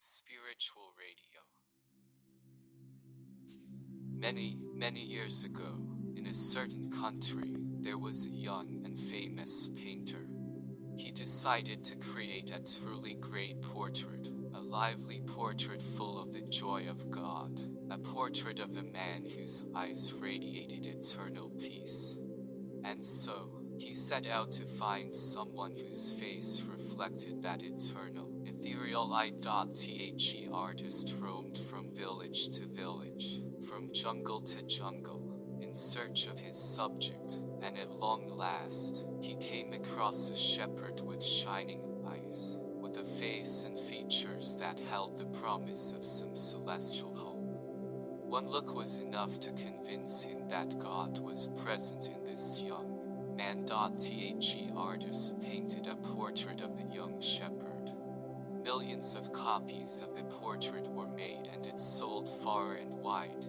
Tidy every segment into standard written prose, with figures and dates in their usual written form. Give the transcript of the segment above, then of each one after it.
Spiritual Radio. Many years ago, in a certain country, there was a young and famous painter. He decided to create a truly great portrait, a lively portrait full of the joy of God, a portrait of a man whose eyes radiated eternal peace. And so, he set out to find someone whose face reflected that eternal, ethereal light. The artist roamed from village to village, from jungle to jungle, in search of his subject, and at long last, he came across a shepherd with shining eyes, with a face and features that held the promise of some celestial hope. One look was enough to convince him that God was present in this young man. The artist painted a portrait of the young shepherd. Millions of copies of the portrait were made and it sold far and wide.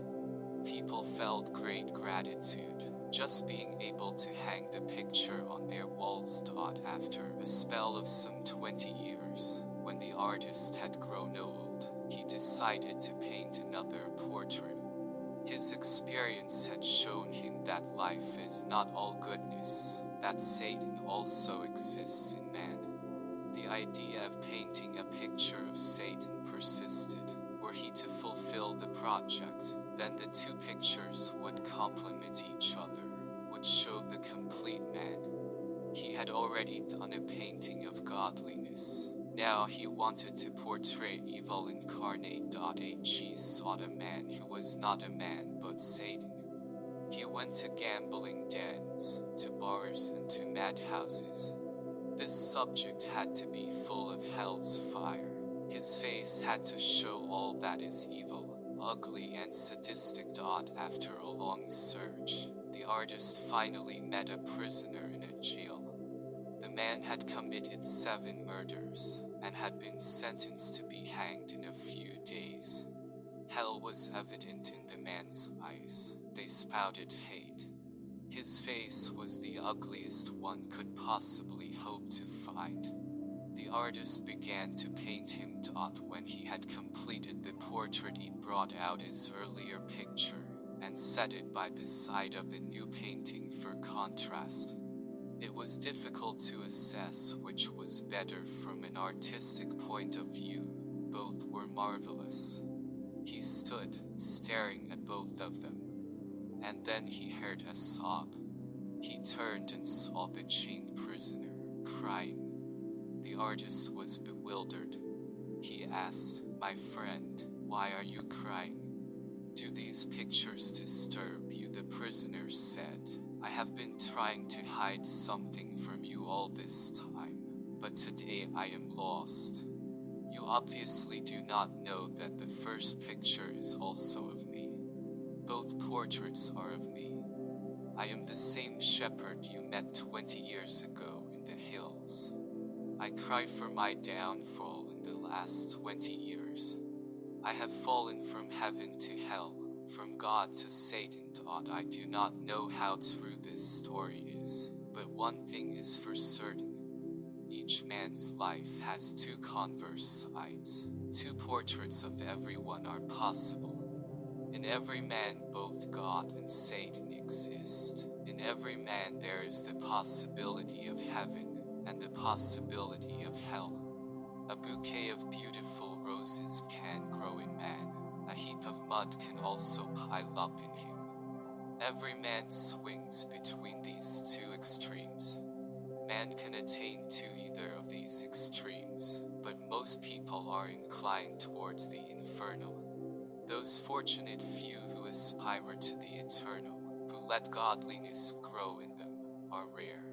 People felt great gratitude, just being able to hang the picture on their walls. After a spell of some 20 years, when the artist had grown old, he decided to paint another portrait. His experience had shown him that life is not all goodness, that Satan also exists in man. The idea of painting a picture of Satan persisted. Were he to fulfill the project, then the two pictures would complement each other, would show the complete man. He had already done a painting of godliness. Now he wanted to portray evil incarnate. He sought a man who was not a man but Satan. He went to gambling dens, to bars and to madhouses. This subject had to be full of hell's fire. His face had to show all that is evil, ugly and sadistic. After a long search, the artist finally met a prisoner in a jail. The man had committed 7 murders, and had been sentenced to be hanged in a few days. Hell was evident in the man's eyes. They spouted hate. His face was the ugliest one could possibly hope to find. The artist began to paint him. When he had completed the portrait, he brought out his earlier picture, and set it by the side of the new painting for contrast. It was difficult to assess which was better from an artistic point of view. Both were marvelous. He stood, staring at both of them. And then he heard a sob. He turned and saw the chained prisoner, crying. The artist was bewildered. He asked, "My friend, why are you crying?" "Do these pictures disturb you?" the prisoner said. "I have been trying to hide something from you all this time, but today I am lost. You obviously do not know that the first picture is also of me. Both portraits are of me. I am the same shepherd you met 20 years ago in the hills. I cry for my downfall in the last 20 years. I have fallen from heaven to hell, from God to Satan. I do not know how true this story is, but one thing is for certain. Each man's life has 2 converse sides. 2 portraits of everyone are possible. In every man both God and Satan exist. In every man there is the possibility of heaven, and the possibility of hell. A bouquet of beautiful roses can grow in man. A heap of mud can also pile up in him. Every man swings between these 2 extremes. Man can attain to either of these extremes, but most people are inclined towards the infernal. Those fortunate few who aspire to the eternal, who let godliness grow in them, are rare.